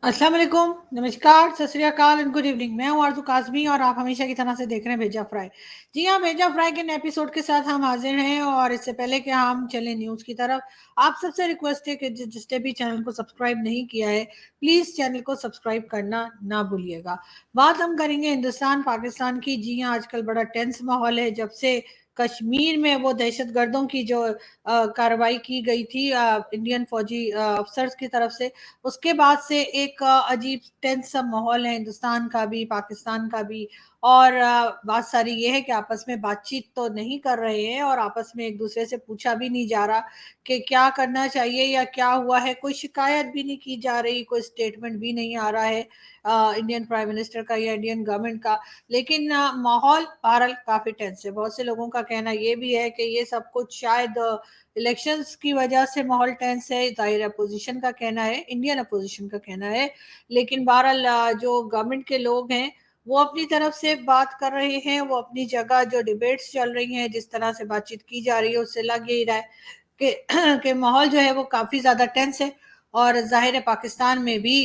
अस्सलाम वालेकुम, नमस्कार, सत श्री अकाल एंड गुड इवनिंग। मैं हूँ आरज़ू काज़मी और आप हमेशा की तरह से देख रहे हैं भेजा फ्राई। जी हाँ, भेजा फ्राई के नए एपिसोड के साथ हम हाज़िर हैं और इससे पहले कि हम चलें न्यूज़ की तरफ, आप सबसे रिक्वेस्ट है कि जिसने भी चैनल को सब्सक्राइब नहीं किया है, प्लीज़ चैनल को सब्सक्राइब करना ना भूलिएगा। बात हम करेंगे हिंदुस्तान-पाकिस्तान की। जी हाँ, आजकल बड़ा टेंस माहौल है जब से कश्मीर में वो दहशतगर्दों की जो कार्रवाई की गई थी इंडियन फौजी अफसर्स की तरफ से, उसके बाद से एक अजीब टेंस सा माहौल है हिंदुस्तान का भी, पाकिस्तान का भी। और बात सारी ये है कि आपस में बातचीत तो नहीं कर रहे हैं और आपस में एक दूसरे से पूछा भी नहीं जा रहा कि क्या करना चाहिए या क्या हुआ है। कोई शिकायत भी नहीं की जा रही, कोई स्टेटमेंट भी नहीं आ रहा है इंडियन प्राइम मिनिस्टर का या इंडियन गवर्नमेंट का। लेकिन माहौल बहरहाल काफ़ी टेंस है। बहुत से लोगों का कहना ये भी है कि ये सब कुछ शायद इलेक्शंस की वजह से माहौल टेंस है। ज़ाहिर है अपोजिशन का कहना है, इंडियन अपोजिशन का कहना है। लेकिन बहरहाल जो गवर्नमेंट के लोग हैं, वो अपनी तरफ से बात कर रहे हैं, वो अपनी जगह जो डिबेट्स चल रही हैं, जिस तरह से बातचीत की जा रही है, उससे लग यही रहा है कि कि माहौल जो है वो काफ़ी ज़्यादा टेंस है। और ज़ाहिर है पाकिस्तान में भी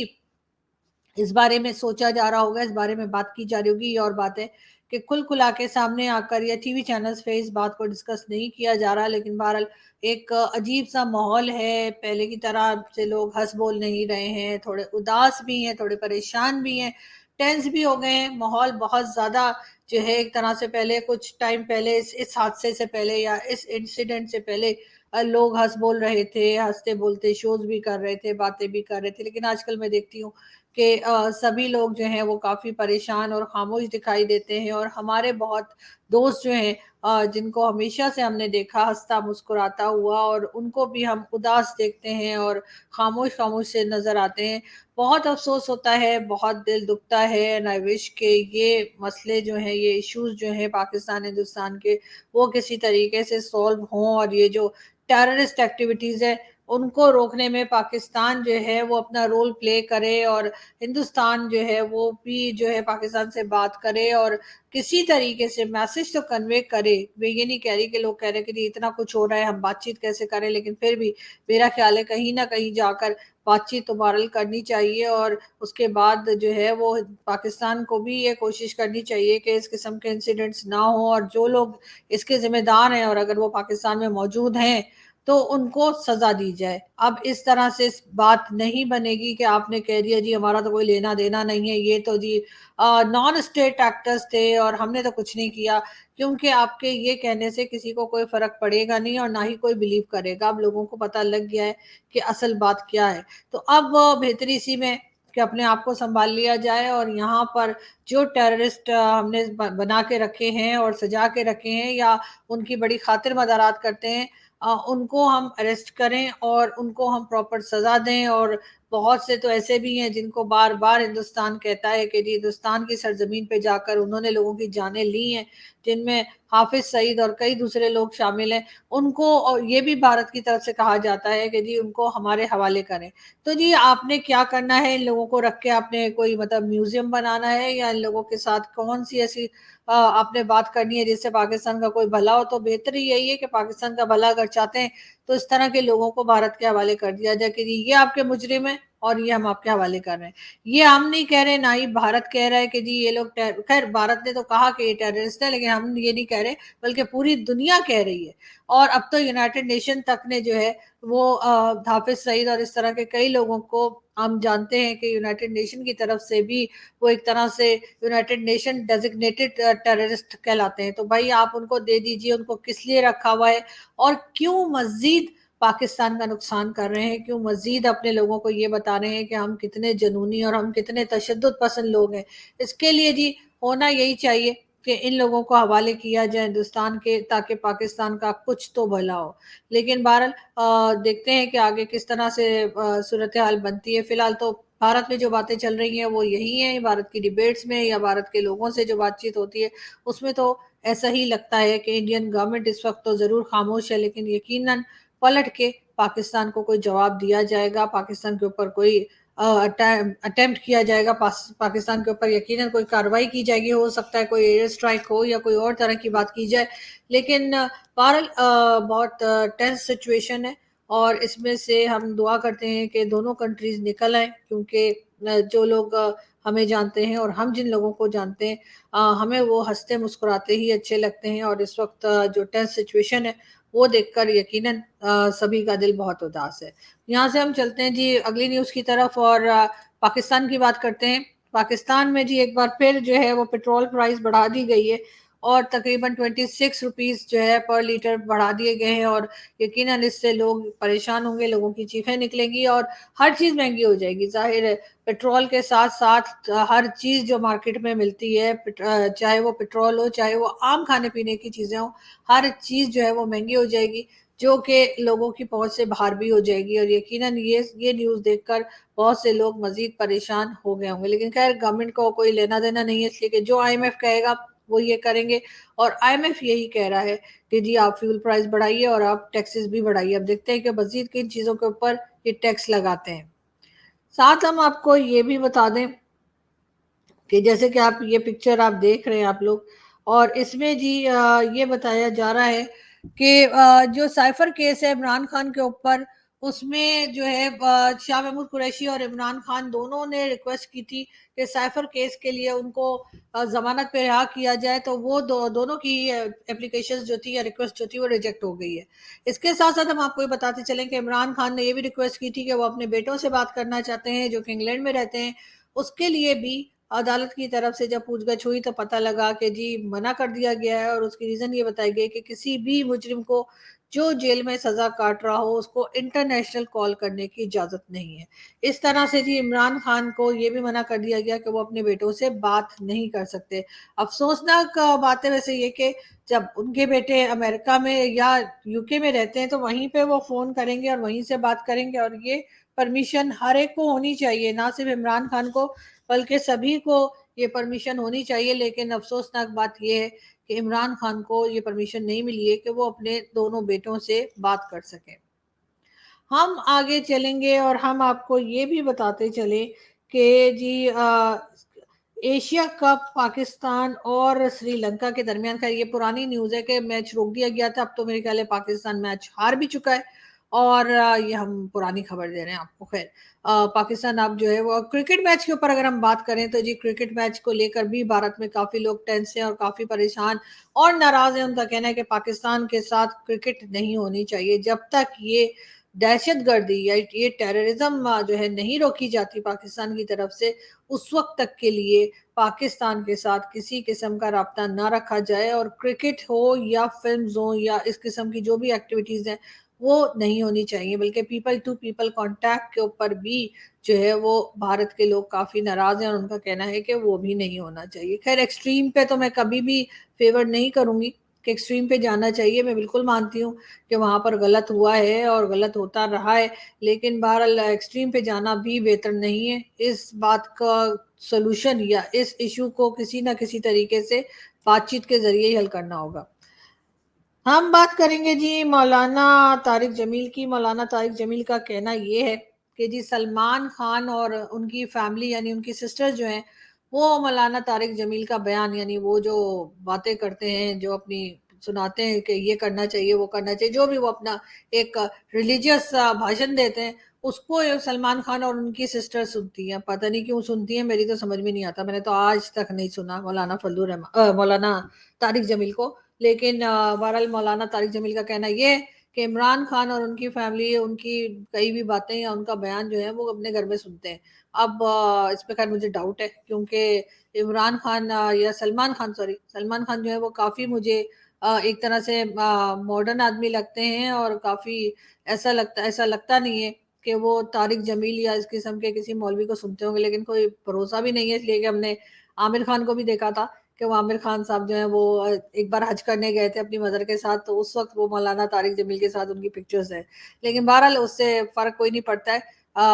इस बारे में सोचा जा रहा होगा, इस बारे में बात की जा रही होगी। ये और बात है कि खुल-खुला के सामने आकर या टीवी चैनल्स पे इस बात को डिस्कस नहीं किया जा रहा। लेकिन बहरहाल एक अजीब-सा माहौल है, पहले की तरह से लोग हँस-बोल नहीं रहे हैं, थोड़े उदास भी हैं, थोड़े परेशान भी हैं, टेंस भी हो गए हैं। माहौल बहुत ज़्यादा जो है एक तरह से पहले कुछ टाइम पहले इस हादसे से पहले या इस इंसिडेंट से पहले लोग हँस-बोल रहे थे, हँसते-बोलते शोज़ भी कर रहे थे, बातें भी कर रहे थे। लेकिन आजकल मैं देखती हूँ कि सभी लोग जो हैं वो काफ़ी परेशान और खामोश दिखाई देते हैं। और हमारे बहुत दोस्त जो हैं जिनको हमेशा से हमने देखा हँसता मुस्कुराता हुआ, और उनको भी हम उदास देखते हैं और खामोश-खामोश से नज़र आते हैं। बहुत अफ़सोस होता है, बहुत दिल दुखता है एंड आई विश कि ये मसले जो हैं, ये इश्यूज़ जो हैं पाकिस्तान, हिंदुस्तान के, वो किसी तरीके से सॉल्व हों और ये जो टेररिस्ट एक्टिविटीज़ है, उनको रोकने में पाकिस्तान जो है वो अपना रोल प्ले करे और हिंदुस्तान जो है वो भी जो है पाकिस्तान से बात करे और किसी तरीके से मैसेज तो कन्वे करे। मैं ये नहीं कह रही कि लोग कह रहे हैं कि जी इतना कुछ हो रहा है, हम बातचीत कैसे करें, लेकिन फिर भी मेरा ख्याल है कहीं न कहीं जाकर बातचीत तो बहरहाल करनी चाहिए। और उसके बाद जो है वो पाकिस्तान को भी ये कोशिश करनी चाहिए कि इस किस्म के इंसिडेंट्स ना हों, और जो लोग इसके ज़िम्मेदार हैं और अगर वो पाकिस्तान में मौजूद हैं, तो उनको सज़ा दी जाए। अब इस तरह से बात नहीं बनेगी कि आपने कह दिया जी हमारा तो कोई लेना-देना नहीं है, ये तो जी नॉन स्टेट एक्टर्स थे और हमने तो कुछ नहीं किया। क्योंकि आपके ये कहने से किसी को कोई फ़र्क पड़ेगा नहीं और ना ही कोई बिलीव करेगा। अब लोगों को पता लग गया है कि असल बात क्या है। तो अब बेहतरी इसी में कि अपने आप को सँभाल लिया जाए और यहाँ पर जो टेररिस्ट हमने बना के रखे हैं और सजा के रखे हैं या उनकी बड़ी खातिर मदारात करते हैं, उनको हम अरेस्ट करें और उनको हम प्रॉपर सज़ा दें। और बहुत से तो ऐसे भी हैं जिनको बार-बार हिंदुस्तान कहता है कि जी हिंदुस्तान की सरज़मीन पे जाकर उन्होंने लोगों की जानें ली हैं, जिनमें हाफ़िज़ सईद और कई दूसरे लोग शामिल हैं। उनको और ये भी भारत की तरफ से कहा जाता है कि जी उनको हमारे हवाले करें। तो जी आपने क्या करना है, इन लोगों को रख के आपने कोई मतलब म्यूज़ियम बनाना है या इन लोगों के साथ कौन-सी ऐसी आपने बात करनी है जिससे पाकिस्तान का कोई भला हो। तो बेहतर यही है कि पाकिस्तान का भला अगर चाहते हैं तो इस तरह के लोगों को भारत के हवाले कर दिया जाए कि जी ये आपके मुजरिम हैं और ये हम आपके हवाले कर रहे हैं। ये हम नहीं कह रहे, ना ही भारत कह रहा है कि जी ये लोग खैर भारत ने तो कहा कि ये टेररिस्ट है, लेकिन हम ये नहीं कह रहे, बल्कि पूरी दुनिया कह रही है। और अब तो यूनाइटेड नेशन तक ने जो है वो हाफिज सईद और इस तरह के कई लोगों को, हम जानते हैं कि यूनाइटेड नेशन की तरफ से भी वो एक तरह से यूनाइटेड नेशन डेजिग्नेटेड टेररिस्ट कहलाते हैं। तो भाई आप उनको दे दीजिए, उनको किस लिए रखा हुआ है और क्यों मज़ीद पाकिस्तान का नुकसान कर रहे हैं, क्यों मज़ीद अपने लोगों को ये बता रहे हैं कि हम कितने जुनूनी और हम कितने तशद्दुद पसंद लोग हैं। इसके लिए जी होना यही चाहिए कि इन लोगों को हवाले किया जाए हिंदुस्तान के, ताकि पाकिस्तान का कुछ तो भला हो। लेकिन बहरहाल देखते हैं कि आगे किस तरह से सूरत हाल बनती है। फ़िलहाल तो भारत में जो बातें चल रही हैं वो यही हैं, भारत की डिबेट्स में या भारत के लोगों से जो बातचीत होती है, उसमें तो ऐसा ही लगता है कि इंडियन गवर्नमेंट इस वक़्त तो ज़रूर खामोश है, लेकिन यकीनन पलट के पाकिस्तान को कोई जवाब दिया जाएगा, पाकिस्तान के ऊपर कोई अटेम्प्ट किया जाएगा, पाकिस्तान के ऊपर यकीनन कोई कार्रवाई की जाएगी। हो सकता है कोई एयर स्ट्राइक हो या कोई और तरह की बात की जाए। लेकिन बहरहाल बहुत टेंस सिचुएशन है और इसमें से हम दुआ करते हैं कि दोनों कंट्रीज़ निकल आएँ, क्योंकि जो लोग हमें जानते हैं और हम जिन लोगों को जानते हैं, हमें वो हंसते मुस्कुराते ही अच्छे लगते हैं, और इस वक्त जो टेंस सिचुएशन है वो देखकर यकीनन सभी का दिल बहुत उदास है। यहाँ से हम चलते हैं जी अगली न्यूज़ की तरफ, और पाकिस्तान की बात करते हैं। पाकिस्तान में जी एक बार फिर जो है वो पेट्रोल प्राइस बढ़ा दी गई है, और तकरीबन 26 रुपीस जो है पर लीटर बढ़ा दिए गए हैं, और यकीनन इससे लोग परेशान होंगे, लोगों की चीखें निकलेंगी और हर चीज़ महंगी हो जाएगी। जाहिर है पेट्रोल के साथ साथ हर चीज़ जो मार्केट में मिलती है, चाहे वो पेट्रोल हो, चाहे वो आम खाने पीने की चीज़ें हो, हर चीज़ जो है वो महंगी हो जाएगी, जो कि लोगों की पहुंच से बाहर भी हो जाएगी। और यकीनन ये न्यूज़ देखकर बहुत से लोग मजीद परेशान हो गए होंगे, लेकिन खैर गवर्नमेंट को कोई लेना देना नहीं है, इसलिए कि जो आईएमएफ कहेगा वो ये करेंगे, और आईएमएफ यही कह रहा है कि जी आप फ्यूल प्राइस बढ़ाइए और आप टैक्सेस भी बढ़ाइए। अब देखते हैं कि मजीद किन चीज़ों के ऊपर ये टैक्स लगाते हैं। साथ हम आपको ये भी बता दें कि जैसे कि आप ये पिक्चर आप देख रहे हैं आप लोग, और इसमें जी ये बताया जा रहा है कि जो साइफर केस है इमरान खान के ऊपर, उसमें जो है शाह महमूद कुरैशी और इमरान खान दोनों ने रिक्वेस्ट की थी कि साइफर केस के लिए उनको जमानत पे रिहा किया जाए, तो वो दोनों की एप्लीकेशंस जो थी या रिक्वेस्ट जो थी वो रिजेक्ट हो गई है। इसके साथ साथ हम आपको ये बताते चलें कि इमरान खान ने ये भी रिक्वेस्ट की थी कि वो अपने बेटों से बात करना चाहते हैं जो कि इंग्लैंड में रहते हैं। उसके लिए भी अदालत की तरफ से जब पूछगछ हुई तो पता लगा कि जी मना कर दिया गया है, और उसकी रीज़न ये बताई गई कि किसी भी मुजरिम को जो जेल में सज़ा काट रहा हो उसको इंटरनेशनल कॉल करने की इजाज़त नहीं है। इस तरह से जी इमरान खान को ये भी मना कर दिया गया कि वो अपने बेटों से बात नहीं कर सकते। अफसोसनाक बात है वैसे ये कि जब उनके बेटे अमेरिका में या यूके में रहते हैं तो वहीं पे वो फ़ोन करेंगे और वहीं से बात करेंगे, और ये परमिशन हर एक को होनी चाहिए, ना सिर्फ इमरान खान को बल्कि सभी को ये परमिशन होनी चाहिए। लेकिन अफसोसनाक बात ये है कि इमरान खान को ये परमिशन नहीं मिली है कि वो अपने दोनों बेटों से बात कर सकें। हम आगे चलेंगे और हम आपको ये भी बताते चले कि जी एशिया कप पाकिस्तान और श्रीलंका के दरमियान, खैर ये पुरानी न्यूज़ है कि मैच रोक दिया गया था, अब तो मेरे ख्याल है पाकिस्तान मैच हार भी चुका है, और ये हम पुरानी खबर दे रहे हैं आपको। खैर पाकिस्तान अब जो है वो क्रिकेट मैच के ऊपर अगर हम बात करें तो जी क्रिकेट मैच को लेकर भी भारत में काफ़ी लोग टेंस हैं और काफ़ी परेशान और नाराज़ हैं। उनका कहना है कि पाकिस्तान के साथ क्रिकेट नहीं होनी चाहिए जब तक ये दहशतगर्दी या ये टेररिज्म जो है नहीं रोकी जाती पाकिस्तान की तरफ से, उस वक्त तक के लिए पाकिस्तान के साथ किसी किस्म का राब्ता ना रखा जाए, और क्रिकेट हो या फिल्म्स हो या इस किस्म की जो भी एक्टिविटीज़ हैं वो नहीं होनी चाहिए, बल्कि पीपल टू पीपल कांटेक्ट के ऊपर भी जो है वो भारत के लोग काफ़ी नाराज़ हैं और उनका कहना है कि वो भी नहीं होना चाहिए। खैर एक्सट्रीम पे तो मैं कभी भी फेवर नहीं करूँगी कि एक्सट्रीम पे जाना चाहिए, मैं बिल्कुल मानती हूँ कि वहाँ पर गलत हुआ है और गलत होता रहा है, लेकिन बहरहाल एक्सट्रीम पे जाना भी बेहतर नहीं है। इस बात का सॉल्यूशन या इस इश्यू को किसी न किसी तरीके से बातचीत के ज़रिए ही हल करना होगा। हम बात करेंगे जी मौलाना तारिक जमील की। मौलाना तारिक जमील का कहना ये है कि जी सलमान खान और उनकी फैमिली यानी उनकी सिस्टर जो हैं, वो मौलाना तारिक जमील का बयान यानी वो जो बातें करते हैं, जो अपनी सुनाते हैं कि ये करना चाहिए, वो करना चाहिए, जो भी वो अपना एक रिलीजियस भाषण देते हैं, उसको ये सलमान खान और उनकी सिस्टर सुनती हैं। पता नहीं क्यों सुनती हैं, मेरी तो समझ में नहीं आता। मैंने तो आज तक नहीं सुना मौलाना तारिक जमील को। लेकिन बहरहाल मौलाना तारिक जमील का कहना ये है कि इमरान खान और उनकी फैमिली उनकी कई भी बातें या उनका बयान जो है वो अपने घर में सुनते हैं। अब इस पे खैर मुझे डाउट है, क्योंकि इमरान खान या सलमान खान जो है वो काफ़ी मुझे एक तरह से मॉडर्न आदमी लगते हैं, और काफ़ी ऐसा लगता नहीं है कि वो तारिक जमील या इस किस्म के किसी मौलवी को सुनते होंगे, लेकिन कोई भरोसा भी नहीं है, इसलिए कि हमने आमिर खान को भी देखा था कि वो आमिर खान साहब जो हैं वो एक बार हज करने गए थे अपनी मदर के साथ, तो उस वक़्त वो मौलाना तारिक जमील के साथ उनकी पिक्चर्स हैं। लेकिन बहरहाल उससे फ़र्क कोई नहीं पड़ता है,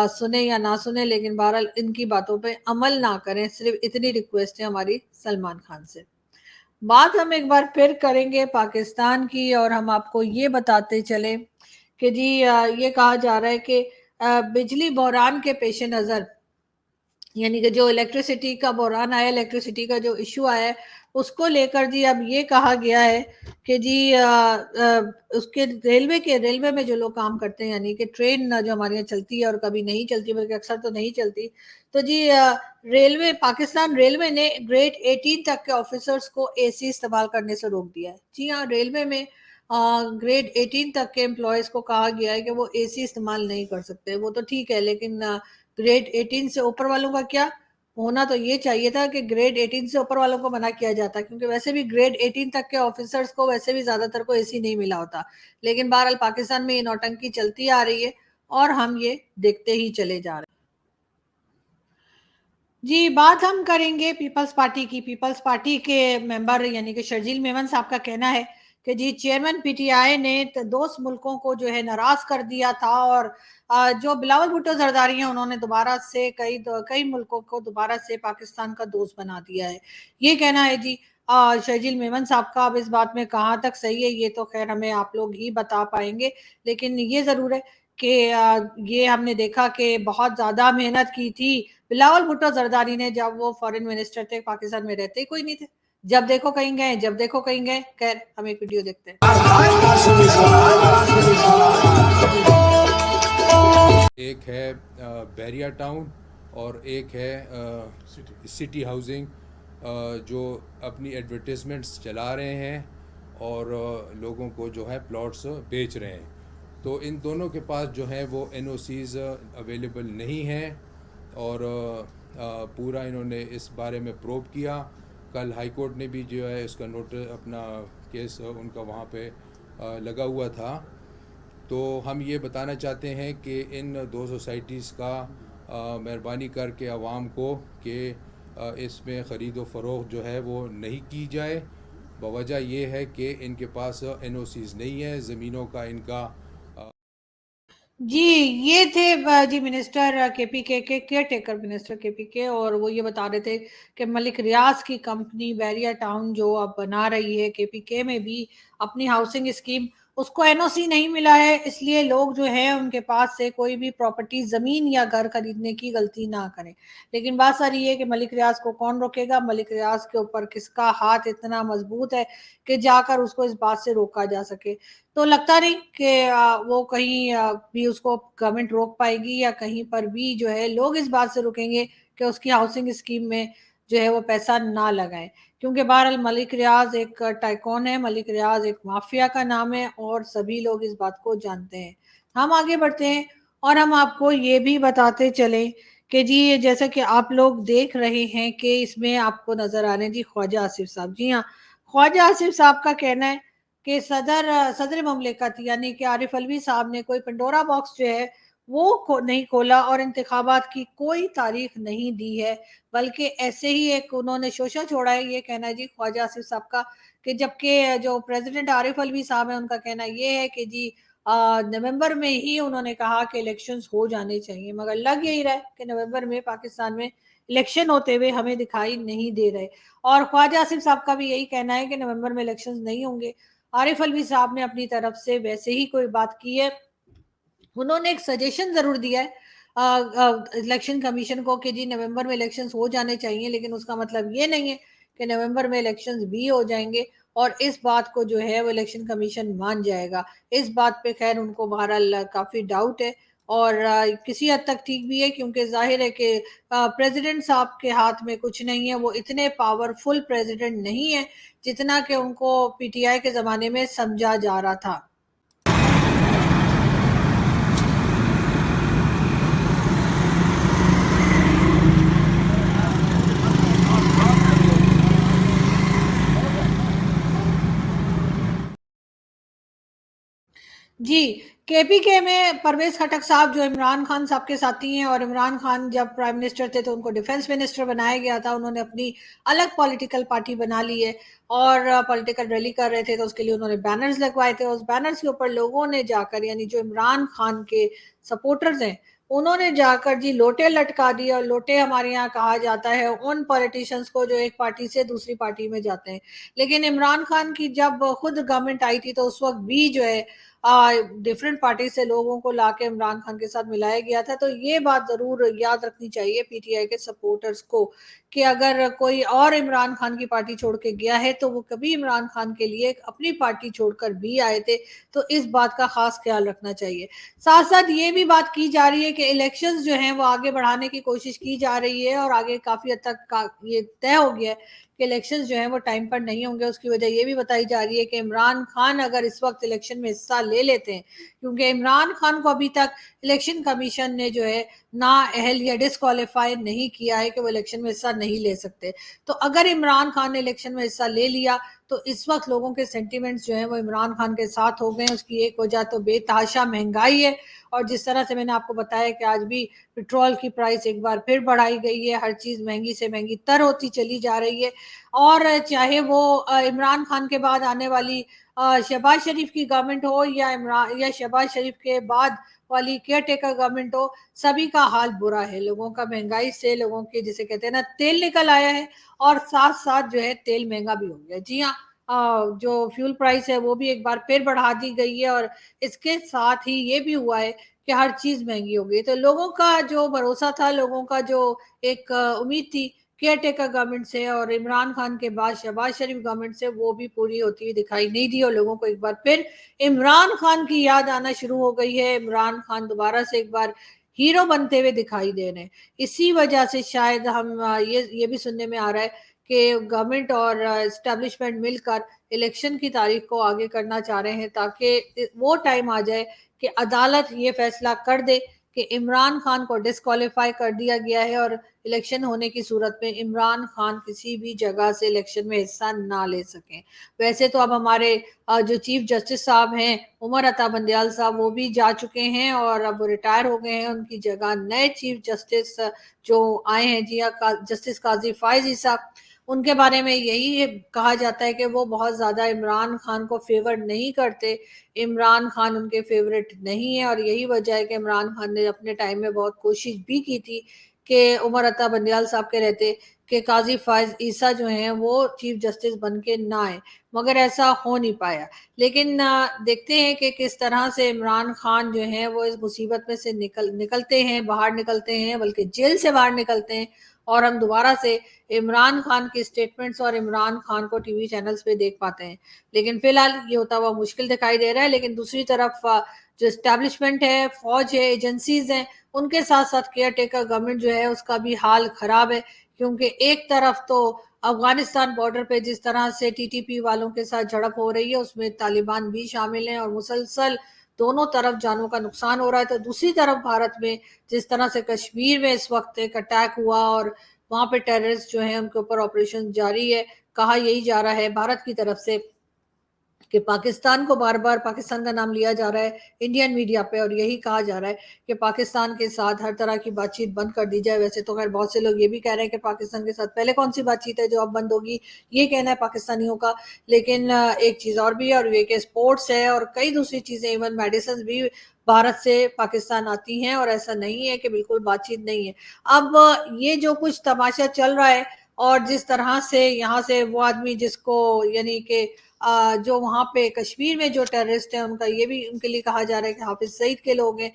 सुने या ना सुने, लेकिन बहरहाल इनकी बातों पे अमल ना करें, सिर्फ़ इतनी रिक्वेस्ट है हमारी सलमान खान से। बात हम एक बार फिर करेंगे पाकिस्तान की, और हम आपको ये बताते चलें कि जी ये कहा जा रहा है कि बिजली बहरान के पेश नज़र یعنی کہ جو الیکٹریسٹی کا بحران آیا، الیکٹریسٹی کا جو ایشو آیا ہے اس کو لے کر جی اب یہ کہا گیا ہے کہ جی اس کے ریلوے میں جو لوگ کام کرتے ہیں، یعنی کہ ٹرین جو ہمارے یہاں چلتی ہے اور کبھی نہیں چلتی بلکہ اکثر تو نہیں چلتی، تو جی پاکستان ریلوے نے گریڈ 18 تک کے آفیسرز کو اے سی استعمال کرنے سے روک دیا ہے۔ جی ہاں، ریلوے میں گریڈ 18 تک کے امپلائیز کو کہا گیا ہے کہ وہ اے سی استعمال نہیں کر سکتے۔ وہ تو ٹھیک ہے، لیکن گریڈ 18 سے اوپر والوں کا کیا ہونا؟ تو یہ چاہیے تھا کہ گریڈ 18 سے اوپر والوں کو منع کیا جاتا، کیونکہ ویسے بھی گریڈ 18 تک کے آفیسرز کو ویسے بھی زیادہ تر کو اے سی نہیں ملا ہوتا۔ لیکن بہرحال پاکستان میں یہ نوٹنکی چلتی آ رہی ہے اور ہم یہ دیکھتے ہی چلے جا رہے ہیں۔ جی بات ہم کریں گے پیپلز پارٹی کی۔ پیپلز پارٹی کے ممبر یعنی کہ شرجیل میمن صاحب کا کہنا ہے کہ جی چیئرمین پی ٹی آئی نے دوست ملکوں کو جو ہے ناراض کر دیا تھا، اور جو بلاول بھٹو زرداری ہیں انہوں نے دوبارہ سے کئی ملکوں کو دوبارہ سے پاکستان کا دوست بنا دیا ہے، یہ کہنا ہے جی شرجیل میمن صاحب کا۔ اب اس بات میں کہاں تک صحیح ہے یہ تو خیر ہمیں آپ لوگ ہی بتا پائیں گے، لیکن یہ ضرور ہے کہ یہ ہم نے دیکھا کہ بہت زیادہ محنت کی تھی بلاول بھٹو زرداری نے جب وہ فورن منسٹر تھے، پاکستان میں رہتے ہی کوئی نہیں تھے، جب دیکھو کہیں گئے، جب دیکھو کہیں گئے۔ خیر ہم ایک ویڈیو دیکھتے ہیں۔ ایک ہے بیریا ٹاؤن اور ایک ہے سٹی ہاؤسنگ، جو اپنی ایڈورٹیزمنٹس چلا رہے ہیں اور لوگوں کو جو ہے پلاٹس بیچ رہے ہیں۔ تو ان دونوں کے پاس جو ہے وہ این او سیز اویلیبل نہیں ہیں، اور پورا انہوں نے اس بارے میں پروب کیا۔ کل ہائی کورٹ نے بھی جو ہے اس کا نوٹس اپنا کیس ان کا وہاں پہ لگا ہوا تھا۔ تو ہم یہ بتانا چاہتے ہیں کہ ان دو سوسائٹیز کا مہربانی کر کے عوام کو کہ اس میں خرید و فروخت جو ہے وہ نہیں کی جائے، بوجہ یہ ہے کہ ان کے پاس این او سیز نہیں ہے زمینوں کا۔ ان کا جی یہ تھے جی منسٹر کے پی کے کیئر ٹیکر منسٹر کے پی کے، اور وہ یہ بتا رہے تھے کہ ملک ریاض کی کمپنی بیریا ٹاؤن جو اب بنا رہی ہے کے پی کے میں بھی اپنی ہاؤسنگ اسکیم، اس کو این او سی نہیں ملا ہے، اس لیے لوگ جو ہیں ان کے پاس سے کوئی بھی پراپرٹی زمین یا گھر خریدنے کی غلطی نہ کریں۔ لیکن بات ساری یہ ہے کہ ملک ریاض کو کون روکے گا؟ ملک ریاض کے اوپر کس کا ہاتھ اتنا مضبوط ہے کہ جا کر اس کو اس بات سے روکا جا سکے؟ تو لگتا نہیں کہ وہ کہیں بھی اس کو گورنمنٹ روک پائے گی، یا کہیں پر بھی جو ہے لوگ اس بات سے رکیں گے کہ اس کی ہاؤسنگ اسکیم میں جو ہے وہ پیسہ نہ لگائیں، کیونکہ بہرحال ملک ریاض ایک ٹائکون ہے، ملک ریاض ایک مافیا کا نام ہے اور سبھی لوگ اس بات کو جانتے ہیں۔ ہم آگے بڑھتے ہیں اور ہم آپ کو یہ بھی بتاتے چلیں کہ جی جیسا کہ آپ لوگ دیکھ رہے ہیں کہ اس میں آپ کو نظر آ رہے ہیں جی خواجہ آصف صاحب۔ جی ہاں، خواجہ آصف صاحب کا کہنا ہے کہ صدر مملکت یعنی کہ عارف علوی صاحب نے کوئی پنڈورا باکس جو ہے وہ نہیں کھولا اور انتخابات کی کوئی تاریخ نہیں دی ہے، بلکہ ایسے ہی ایک انہوں نے شوشہ چھوڑا ہے۔ یہ کہنا ہے جی خواجہ آصف صاحب کا کہ جبکہ جو پریزیڈنٹ عارف علوی صاحب ہیں ان کا کہنا یہ ہے کہ جی نومبر میں ہی انہوں نے کہا کہ الیکشنز ہو جانے چاہیے، مگر لگ یہی رہا ہے کہ نومبر میں پاکستان میں الیکشن ہوتے ہوئے ہمیں دکھائی نہیں دے رہے، اور خواجہ آصف صاحب کا بھی یہی کہنا ہے کہ نومبر میں الیکشنز نہیں ہوں گے۔ عارف علوی صاحب نے اپنی طرف سے ویسے ہی کوئی بات کی ہے، انہوں نے ایک سجیشن ضرور دیا ہے الیکشن کمیشن کو کہ جی نومبر میں الیکشنز ہو جانے چاہیے، لیکن اس کا مطلب یہ نہیں ہے کہ نومبر میں الیکشنز بھی ہو جائیں گے اور اس بات کو جو ہے وہ الیکشن کمیشن مان جائے گا۔ اس بات پہ خیر ان کو بہرحال کافی ڈاؤٹ ہے، اور کسی حد تک ٹھیک بھی ہے، کیونکہ ظاہر ہے کہ پریزیڈنٹ صاحب کے ہاتھ میں کچھ نہیں ہے، وہ اتنے پاورفل پریزیڈنٹ نہیں ہے جتنا کہ ان کو پی ٹی آئی کے زمانے میں سمجھا جا رہا تھا۔ جی کے پی کے میں پرویز خٹک صاحب جو عمران خان صاحب کے ساتھی ہیں، اور عمران خان جب پرائم منسٹر تھے تو ان کو ڈیفنس منسٹر بنایا گیا تھا، انہوں نے اپنی الگ پولیٹیکل پارٹی بنا لی ہے اور پولیٹیکل ریلی کر رہے تھے تو اس کے لیے انہوں نے بینرز لگوائے تھے، اس بینرز کے اوپر لوگوں نے جا کر یعنی جو عمران خان کے سپورٹرز ہیں انہوں نے جا کر جی لوٹے لٹکا دیے، اور لوٹے ہمارے یہاں کہا جاتا ہے ان پولیٹیشنز کو جو ایک پارٹی سے دوسری پارٹی میں جاتے ہیں۔ لیکن عمران خان کی جب خود گورنمنٹ آئی تھی تو اس وقت بھی جو ہے डिफरेंट पार्टी से लोगों को लाके इमरान खान के साथ मिलाया गया था। तो ये बात ज़रूर याद रखनी चाहिए पीटीआई के सपोर्टर्स को कि अगर कोई और इमरान खान की पार्टी छोड़ के गया है तो वो कभी इमरान खान के लिए अपनी पार्टी छोड़कर भी आए थे। तो इस बात का खास ख्याल रखना चाहिए। साथ साथ ये भी बात की जा रही है कि इलेक्शंस जो हैं वो आगे बढ़ाने की कोशिश की जा रही है और आगे काफ़ी हद तक ये तय हो गया है कि इलेक्शंस जो हैं वो टाइम पर नहीं होंगे। उसकी वजह ये भी बताई जा रही है कि इमरान खान अगर इस वक्त इलेक्शन में हिस्सा ले लेते हैं, क्योंकि इमरान खान को अभी तक इलेक्शन कमीशन ने जो है ना अहल या डिस्क्वालीफाई नहीं किया है कि वो इलेक्शन में हिस्सा नहीं ले सकते। तो अगर इमरान खान ने इलेक्शन में हिस्सा ले लिया तो इस वक्त लोगों के सेंटिमेंट्स जो हैं वो इमरान खान के साथ हो गए हैं। उसकी एक वजह तो बेतहाशा महंगाई है और जिस तरह से मैंने आपको बताया कि आज भी पेट्रोल की प्राइस एक बार फिर बढ़ाई गई है, हर चीज़ महंगी से महंगी तर होती चली जा रही है। और चाहे वो इमरान खान के बाद आने वाली शहबाज शरीफ की गवर्नमेंट हो या शहबाज शरीफ के बाद वाली केयर टेकर गवर्नमेंट हो, सभी का हाल बुरा है। लोगों का महंगाई से लोगों के जिसे कहते हैं ना तेल निकल आया है और साथ साथ जो है तेल महंगा भी हो गया। जी हाँ, जो फ्यूल प्राइस है वो भी एक बार फिर बढ़ा दी गई है और इसके साथ ही ये भी हुआ है कि हर चीज महंगी हो गई। तो लोगों का जो भरोसा था, लोगों का जो एक उम्मीद थी केयर टेकर गवर्नमेंट से और इमरान खान के बाद शहबाज शरीफ गवर्नमेंट से, वो भी पूरी होती हुई दिखाई नहीं दी और लोगों को एक बार फिर इमरान खान की याद आना शुरू हो गई है। इमरान खान दोबारा से एक बार हीरो बनते हुए दिखाई दे रहे हैं। इसी वजह से शायद हम ये भी सुनने में आ रहा है कि गवर्नमेंट और एस्टेब्लिशमेंट मिलकर इलेक्शन की तारीख को आगे करना चाह रहे हैं ताकि वो टाइम आ जाए कि अदालत ये फैसला कर दे कि इमरान खान को डिस्क्वालीफाई कर दिया गया है और इलेक्शन होने की सूरत में इमरान खान किसी भी जगह से इलेक्शन में हिस्सा ना ले सकें। वैसे तो अब हमारे जो चीफ जस्टिस साहब हैं उमर अता बंदयाल साहब, वो भी जा चुके हैं और अब रिटायर हो गए हैं। उनकी जगह नए चीफ जस्टिस जो आए हैं, जी हाँ, जस्टिस काजी फायजी साहब, उनके बारे में यही कहा जाता है कि वो बहुत ज़्यादा इमरान खान को फेवर नहीं करते। इमरान खान उनके फेवरेट नहीं है और यही वजह है कि इमरान खान ने अपने टाइम में बहुत कोशिश भी की थी कि उमर अता बंदयाल साहब के रहते कि काजी फायज ईसा जो हैं वो चीफ जस्टिस बन के ना आए, मगर ऐसा हो नहीं पाया। लेकिन देखते हैं कि किस तरह से इमरान खान जो हैं वो इस मुसीबत में से निकलते हैं, बाहर निकलते हैं, बल्कि जेल से बाहर निकलते हैं और हम दोबारा से इमरान खान की स्टेटमेंट्स और इमरान खान को टीवी चैनल्स पे देख पाते हैं। लेकिन फिलहाल ये होता हुआ मुश्किल दिखाई दे रहा है। लेकिन दूसरी तरफ जो एस्टैब्लिशमेंट है, फौज है, एजेंसीज हैं, उनके साथ साथ केयर टेकर गवर्नमेंट जो है उसका भी हाल खराब है, क्योंकि एक तरफ तो अफगानिस्तान बॉर्डर पे जिस तरह से टीटीपी वालों के साथ झड़प हो रही है उसमें तालिबान भी शामिल हैं और मुसलसल दोनों तरफ जानों का नुकसान हो रहा है। तो दूसरी तरफ भारत में जिस तरह से कश्मीर में इस वक्त एक अटैक हुआ और वहां पे टेररिस्ट जो हैं उनके ऊपर ऑपरेशन जारी है, कहा यही जा रहा है भारत की तरफ से कि पाकिस्तान को बार बार पाकिस्तान का नाम लिया जा रहा है इंडियन मीडिया पे और यही कहा जा रहा है कि पाकिस्तान के साथ हर तरह की बातचीत बंद कर दी जाए। वैसे तो खैर बहुत से लोग ये भी कह रहे हैं कि पाकिस्तान के साथ पहले कौन सी बातचीत है जो अब बंद होगी, ये कहना है पाकिस्तानियों का। लेकिन एक चीज और भी है और ये कि स्पोर्ट्स है और कई दूसरी चीजें, इवन मेडिसिन भी भारत से पाकिस्तान आती हैं और ऐसा नहीं है कि बिल्कुल बातचीत नहीं है। अब ये जो कुछ तमाशा चल रहा है और जिस तरह से यहाँ से वो आदमी जिसको यानी कि जो वहाँ पे कश्मीर में जो टेररिस्ट हैं उनका ये भी उनके लिए कहा जा रहा है कि हाफिज सईद के लोग हैं।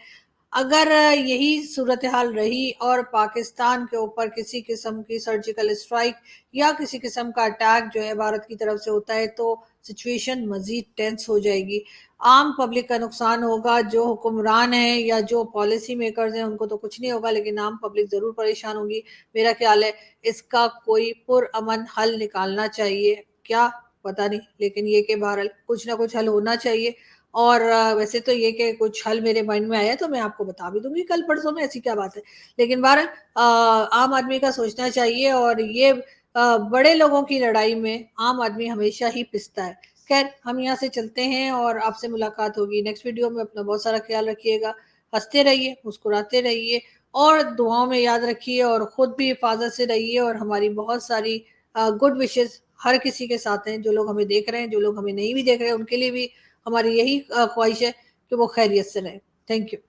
अगर यही सूरत हाल रही और पाकिस्तान के ऊपर किसी किस्म की सर्जिकल स्ट्राइक या किसी किस्म का अटैक जो है भारत की तरफ से होता है तो सिचुएशन मजीद टेंस हो जाएगी। आम पब्लिक का नुकसान होगा, जो हुक्मरान हैं या जो पॉलिसी मेकर्स हैं उनको तो कुछ नहीं होगा, लेकिन आम पब्लिक ज़रूर परेशान होगी। मेरा ख्याल है इसका कोई पुरअमन हल निकालना चाहिए, क्या पता नहीं, लेकिन ये कि बहरहाल कुछ ना कुछ हल होना चाहिए। और वैसे तो ये कि कुछ हल मेरे माइंड में आया तो मैं आपको बता भी दूंगी कल परसों में, ऐसी क्या बात है। लेकिन बहरहाल आम आदमी का सोचना चाहिए और ये बड़े लोगों की लड़ाई में आम आदमी हमेशा ही पिसता है। खैर हम यहाँ से चलते हैं और आपसे मुलाकात होगी नेक्स्ट वीडियो में। अपना बहुत सारा ख्याल रखिएगा, हंसते रहिए, मुस्कुराते रहिए और दुआओं में याद रखिए और ख़ुद भी हिफाजत से रहिए। और हमारी बहुत सारी गुड विशेस हर किसी के साथ हैं, जो लोग हमें देख रहे हैं, जो लोग हमें नहीं भी देख रहे हैं, उनके लिए भी हमारी यही ख्वाहिश है कि वो खैरियत से रहें। Thank you.